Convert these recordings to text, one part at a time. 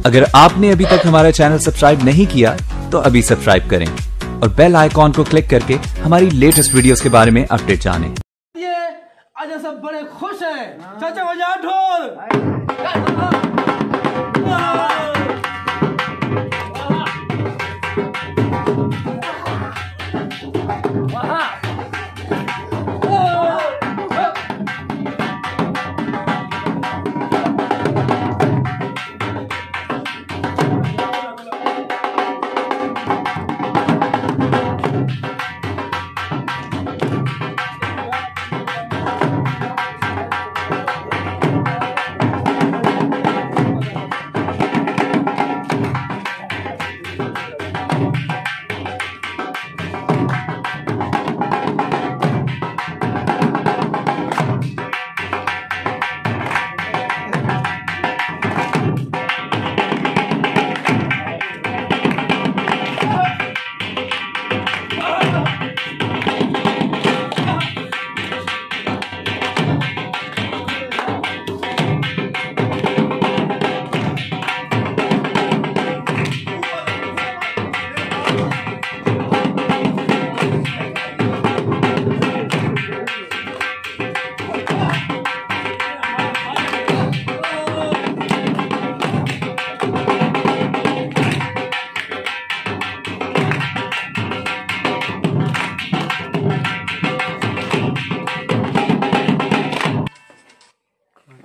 अगर आपने अभी तक हमारा चैनल सब्सक्राइब नहीं किया तो अभी सब्सक्राइब करें और बेल आइकॉन को क्लिक करके हमारी लेटेस्ट वीडियोस के बारे में अपडेट जानें। ये आज सब बड़े खुश हैं। चाचा बजा ढोल।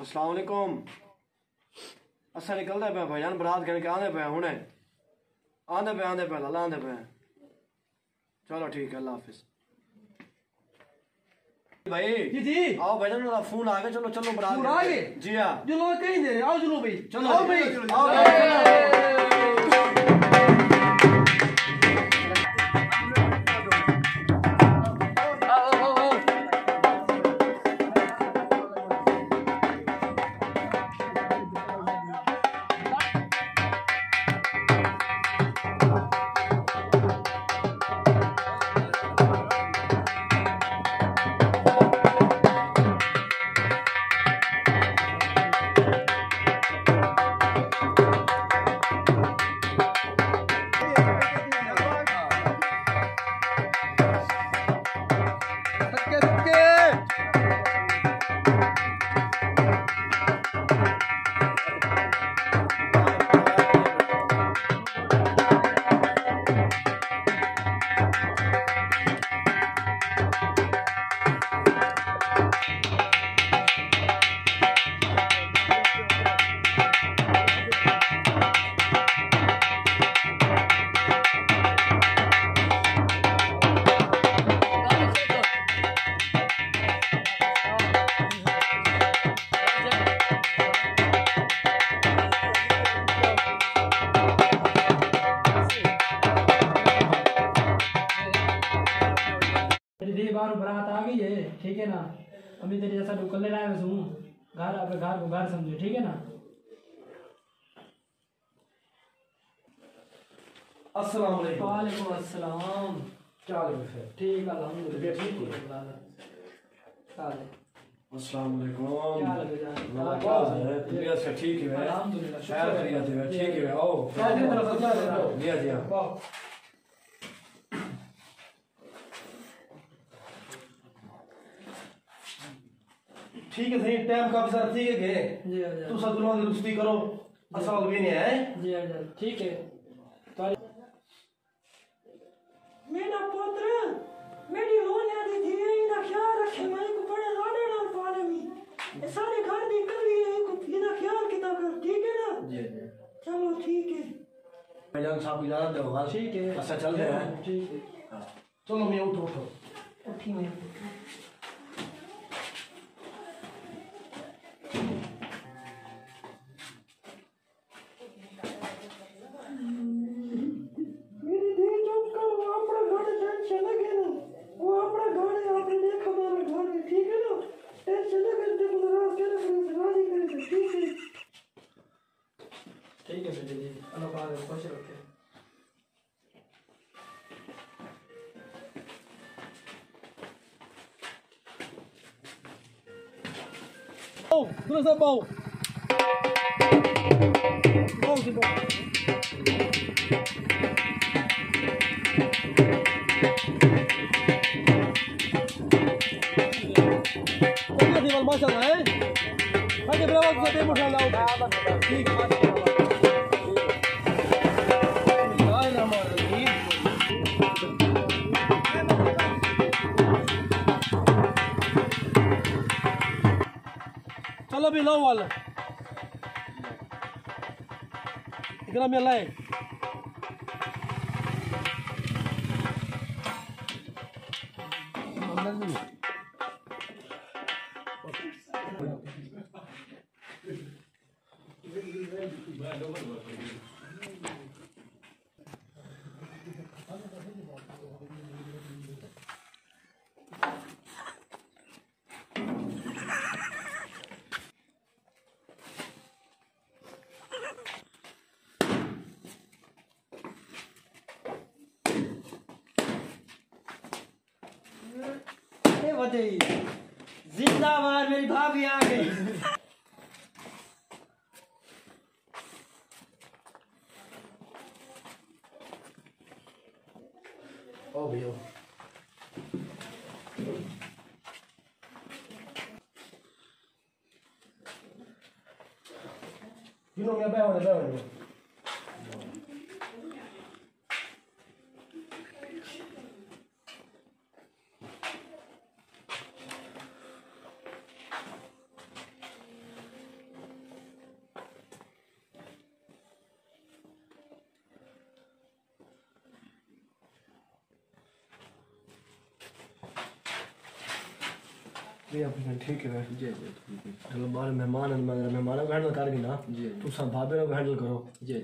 अस्सलाम वालेकुम। असा निकलते पे भाईजान बरात गिन के आंदे पे हुने आंदे पे लाला आंदे पे। चलो ठीक है, अल्लाह हाफिज। भाई जी आओ भाईजान, मेरा फोन आ गया। चलो चलो बरात आ गए जी। हाँ चलो कहीं दे रहे, आओ चलो भाई, चलो आओ भाई आओ। बार बरात आ गई है, ठीक है ना। अभी तेरे जैसा ढुकल ले रहा है हूँ घर, अपने घर को घर समझो, ठीक है ना। अस्सलाम वालेकुम। वालेकुम अस्सलाम। क्या हाल है? ठीक है अल्हम्दुलिल्लाह, ठीक है। अस्सलाम वालेकुम। क्या हाल है? तबीयत से ठीक है अल्हम्दुलिल्लाह, खैरियत है, ठीक है। आओ जी जी हां ठीक है। सही टाइम काफी सारा ठीक है के जी तू सब दुनिया की रुस्ती करो असल भी नहीं है जी जी ठीक है। मेरा पुत्र मेरी होने वाली थी इना ख्याल रखे, मैं को बड़े लाडे ना पाले में सारे घर दी कर लिए को इना ख्याल किता कर, ठीक है ना जी जी। चलो ठीक है भाईजान साहब इजाजत दो। ठीक है अच्छा चल रहे हैं, ठीक है। हां चलो मैं उठो उठी मैं ठीक है बेटे जी, अल्लाह पाक खुश रखे। Oh, terus apa? माशाल्लाह है आगे ब्रावो से माशाल्लाह ठीक है चलो भी लो वाला इतना में लाए जिंदाबाद मेरी भाभी आ गई। ओ भैया मैं बैठ ठीक है जी जी चलो बाहर मेहमान मेहमानों को हैंडल कर ना जी तू सब भाभी को हैंडल करो जी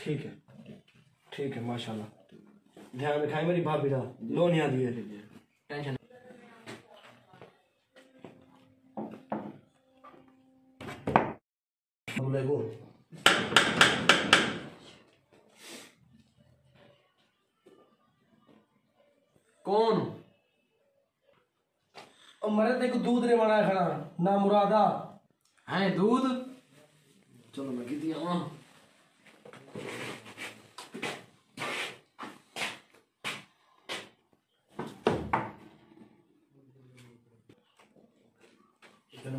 ठीक है माशाल्लाह ध्यान रखाए मेरी भाभी का लोन याद दिए टेंशन कौन मरे तेको दूध नहीं बना खड़ा ना मुरादा है दूध चलो मैं की दिया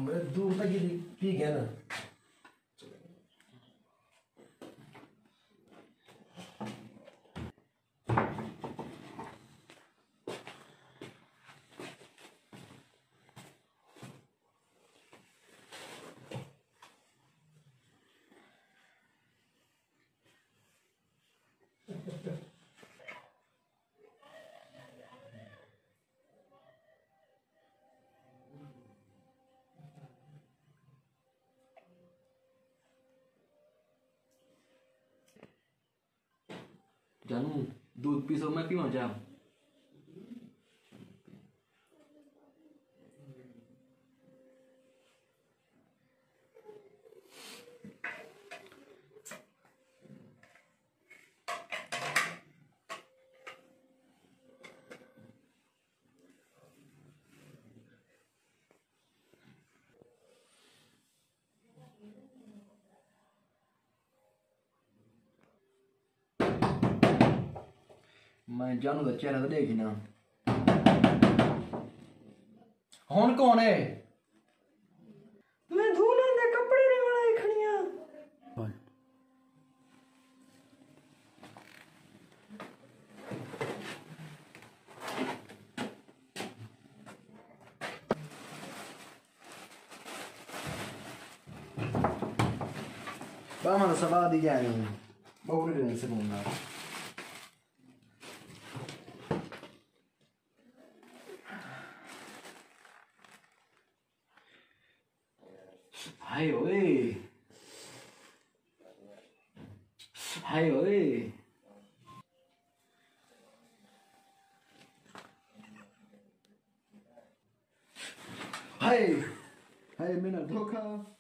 मेरे दूध तक ही पी गया ना जानू दूध पी सो मैं पीवा जा मैं जानू का चेहरा तो देख ना कौन कौन है मैं धोने दे कपड़े नहीं बनाए खड़िया Vamos a salvar di ghiaccio. Ma pure nel secondo. Hai ơi. Hai ơi. Hai. Hai, mina dhokha.